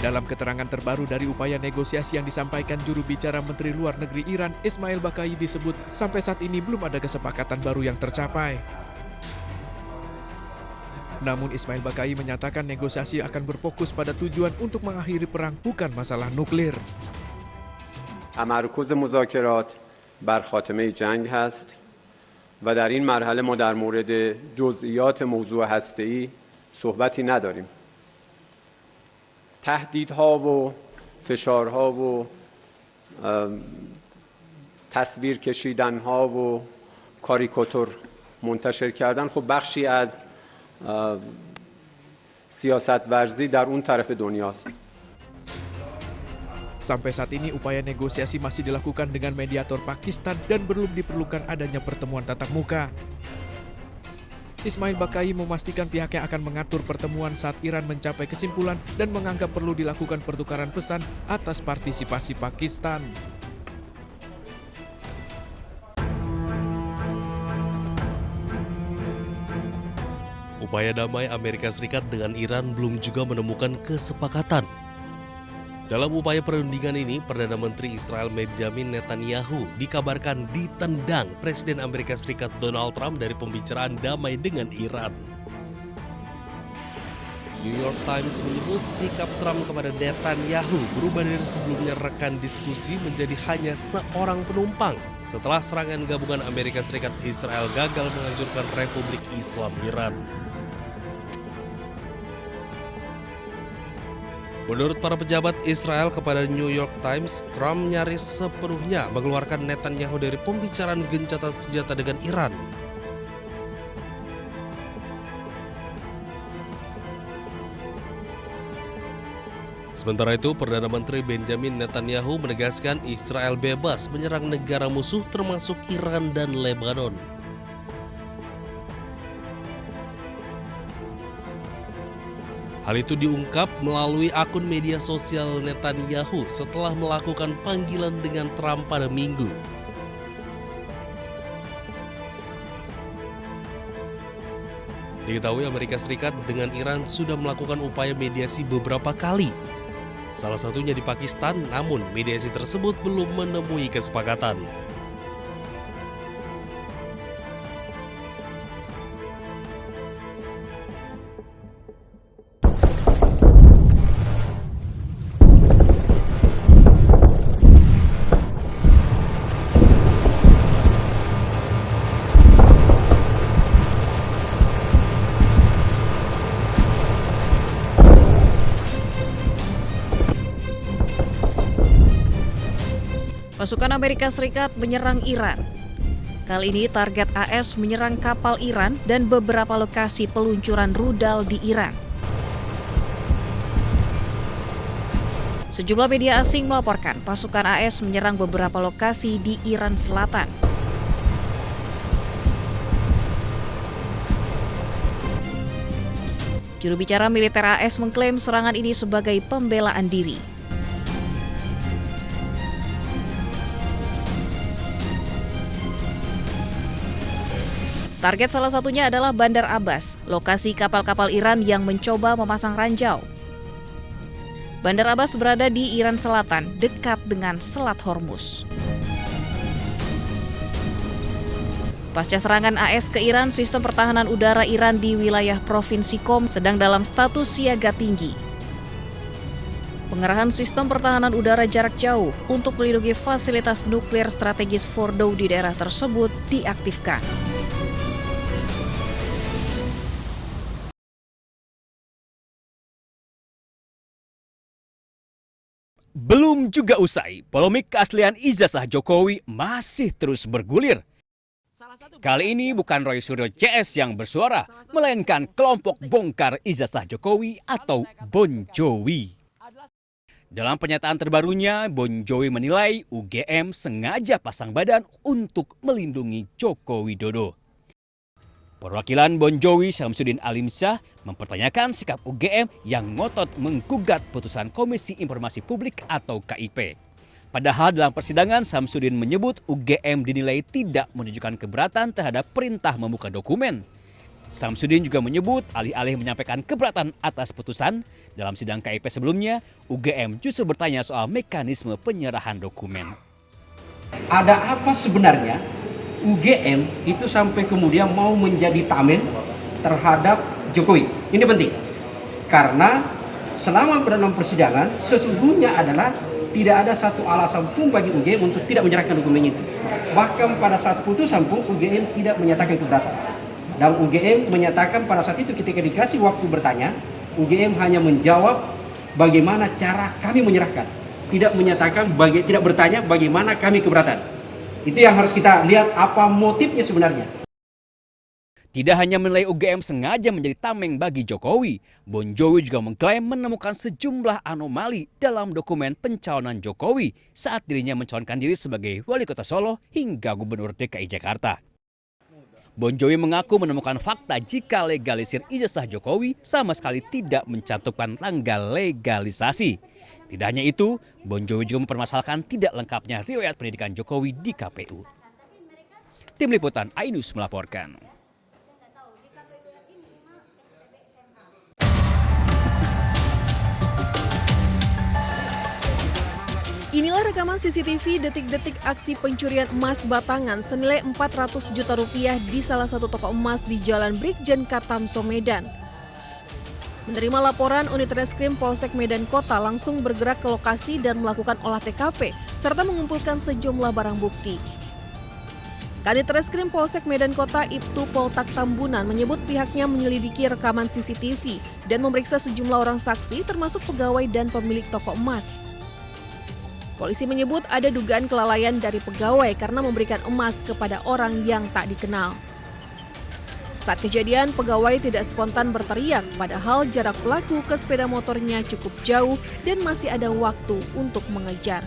Dalam keterangan terbaru dari upaya negosiasi yang disampaikan juru bicara Menteri Luar Negeri Iran, Ismail Baqai disebut sampai saat ini belum ada kesepakatan baru yang tercapai. Namun Ismail Baqai menyatakan negosiasi akan berfokus pada tujuan untuk mengakhiri perang, bukan masalah nuklir. تمرکز مذاکرات بر خاتمه جنگ هست و در این مرحله ما در مورد جزئیات موضوع هسته‌ای صحبتی نداریم. تهدیدها و فشارها و تصویر کشیدنها و کاریکاتور منتشر کردن خب بخشی از سیاست ورزی در اون طرف دنیاست. Sampai saat ini upaya negosiasi masih dilakukan dengan mediator Pakistan dan belum diperlukan adanya pertemuan tatap muka. Ismail Baqai memastikan pihaknya akan mengatur pertemuan saat Iran mencapai kesimpulan dan menganggap perlu dilakukan pertukaran pesan atas partisipasi Pakistan. Upaya damai Amerika Serikat dengan Iran belum juga menemukan kesepakatan. Dalam upaya perundingan ini, Perdana Menteri Israel Benjamin Netanyahu dikabarkan ditendang Presiden Amerika Serikat Donald Trump dari pembicaraan damai dengan Iran. New York Times menyebut sikap Trump kepada Netanyahu berubah dari sebelumnya rekan diskusi menjadi hanya seorang penumpang setelah serangan gabungan Amerika Serikat Israel gagal menghancurkan Republik Islam Iran. Menurut para pejabat Israel kepada New York Times, Trump nyaris sepenuhnya mengeluarkan Netanyahu dari pembicaraan gencatan senjata dengan Iran. Sementara itu, Perdana Menteri Benjamin Netanyahu menegaskan Israel bebas menyerang negara musuh termasuk Iran dan Lebanon. Hal itu diungkap melalui akun media sosial Netanyahu setelah melakukan panggilan dengan Trump pada Minggu. Diketahui Amerika Serikat dengan Iran sudah melakukan upaya mediasi beberapa kali. Salah satunya di Pakistan, namun mediasi tersebut belum menemui kesepakatan. Pasukan Amerika Serikat menyerang Iran. Kali ini target AS menyerang kapal Iran dan beberapa lokasi peluncuran rudal di Iran. Sejumlah media asing melaporkan pasukan AS menyerang beberapa lokasi di Iran Selatan. Juru bicara militer AS mengklaim serangan ini sebagai pembelaan diri. Target salah satunya adalah Bandar Abbas, lokasi kapal-kapal Iran yang mencoba memasang ranjau. Bandar Abbas berada di Iran Selatan, dekat dengan Selat Hormuz. Pasca serangan AS ke Iran, sistem pertahanan udara Iran di wilayah Provinsi Qom sedang dalam status siaga tinggi. Pengerahan sistem pertahanan udara jarak jauh untuk melindungi fasilitas nuklir strategis Fordow di daerah tersebut diaktifkan. Belum juga usai, polemik keaslian ijazah Jokowi masih terus bergulir. Kali ini bukan Roy Suryo CS yang bersuara, melainkan kelompok bongkar ijazah Jokowi atau Bon Jowi. Dalam pernyataan terbarunya, Bon Jowi menilai UGM sengaja pasang badan untuk melindungi Joko Widodo. Perwakilan Bon Jowi Syamsuddin Alimsyah mempertanyakan sikap UGM yang ngotot menggugat putusan Komisi Informasi Publik atau KIP. Padahal dalam persidangan Syamsuddin menyebut UGM dinilai tidak menunjukkan keberatan terhadap perintah membuka dokumen. Samsudin juga menyebut alih-alih menyampaikan keberatan atas putusan, dalam sidang KIP sebelumnya, UGM justru bertanya soal mekanisme penyerahan dokumen. Ada apa sebenarnya UGM itu sampai kemudian mau menjadi tameng terhadap Jokowi? Ini penting, karena selama dalam persidangan sesungguhnya adalah tidak ada satu alasan pun bagi UGM untuk tidak menyerahkan dokumen itu. Bahkan pada saat putusan pun UGM tidak menyatakan keberatan. Dan UGM menyatakan pada saat itu ketika dikasih waktu bertanya, UGM hanya menjawab bagaimana cara kami menyerahkan. Tidak menyatakan, tidak bertanya bagaimana kami keberatan. Itu yang harus kita lihat apa motifnya sebenarnya. Tidak hanya menilai UGM sengaja menjadi tameng bagi Jokowi, Bon Jovi juga mengklaim menemukan sejumlah anomali dalam dokumen pencalonan Jokowi saat dirinya mencalonkan diri sebagai wali kota Solo hingga gubernur DKI Jakarta. Bon Jovi mengaku menemukan fakta jika legalisir ijazah Jokowi sama sekali tidak mencantumkan tanggal legalisasi. Tidak hanya itu, Bon Jovi juga mempermasalahkan tidak lengkapnya riwayat pendidikan Jokowi di KPU. Tim Liputan iNews melaporkan. Inilah rekaman CCTV detik-detik aksi pencurian emas batangan senilai 400 juta rupiah di salah satu toko emas di Jalan Brigjen Katamso, Medan. Menerima laporan, unit reskrim Polsek Medan Kota langsung bergerak ke lokasi dan melakukan olah TKP serta mengumpulkan sejumlah barang bukti. Kanit Reskrim Polsek Medan Kota Ibtu Poltak Tambunan menyebut pihaknya menyelidiki rekaman CCTV dan memeriksa sejumlah orang saksi termasuk pegawai dan pemilik toko emas. Polisi menyebut ada dugaan kelalaian dari pegawai karena memberikan emas kepada orang yang tak dikenal. Saat kejadian, pegawai tidak spontan berteriak, padahal jarak pelaku ke sepeda motornya cukup jauh dan masih ada waktu untuk mengejar.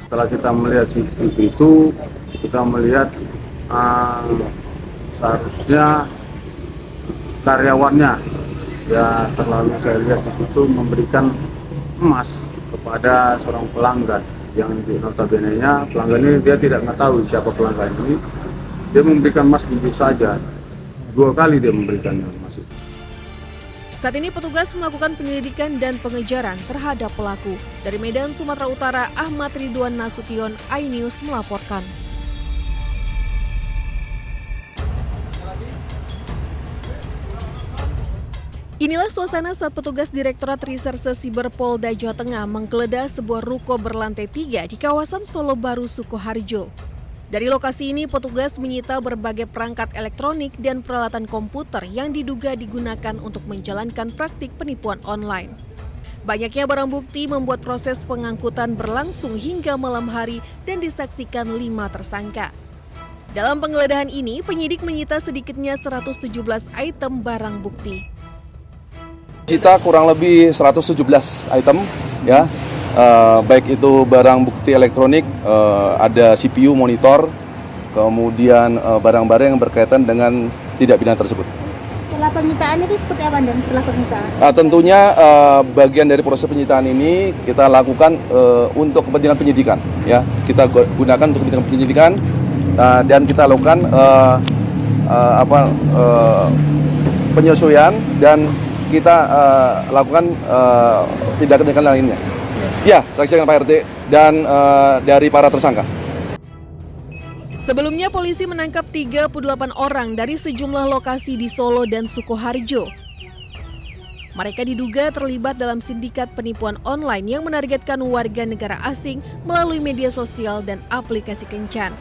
Setelah kita melihat CCTV itu, kita melihat seharusnya karyawannya, ya terlalu saya lihat di situ memberikan emas kepada seorang pelanggan yang notabene-nya pelanggan ini dia tidak tahu siapa pelanggan ini, dia memberikan emas begitu saja, 2 kali dia memberikan emas itu. Saat ini petugas melakukan penyelidikan dan pengejaran terhadap pelaku. Dari Medan, Sumatera Utara, Ahmad Ridwan Nasution, iNews melaporkan. Inilah suasana saat petugas Direktorat Reserse Siber Polda Jawa Tengah menggeledah sebuah ruko berlantai 3 di kawasan Solo Baru, Sukoharjo. Dari lokasi ini, petugas menyita berbagai perangkat elektronik dan peralatan komputer yang diduga digunakan untuk menjalankan praktik penipuan online. Banyaknya barang bukti membuat proses pengangkutan berlangsung hingga malam hari dan disaksikan 5 tersangka. Dalam penggeledahan ini, penyidik menyita sedikitnya 117 item barang bukti. Kita kurang lebih 117 item, ya, baik itu barang bukti elektronik, ada CPU, monitor, kemudian barang-barang yang berkaitan dengan tindak pidana tersebut. Setelah penyitaan itu seperti apa, dan setelah penyitaan? Tentunya bagian dari proses penyitaan ini kita lakukan untuk kepentingan penyidikan, ya, kita gunakan untuk kepentingan penyidikan dan kita lakukan penyesuaian dan kita lakukan tindakan lainnya. Ya, saksi dengan Pak RT dan dari para tersangka. Sebelumnya polisi menangkap 38 orang dari sejumlah lokasi di Solo dan Sukoharjo. Mereka diduga terlibat dalam sindikat penipuan online yang menargetkan warga negara asing melalui media sosial dan aplikasi kencan.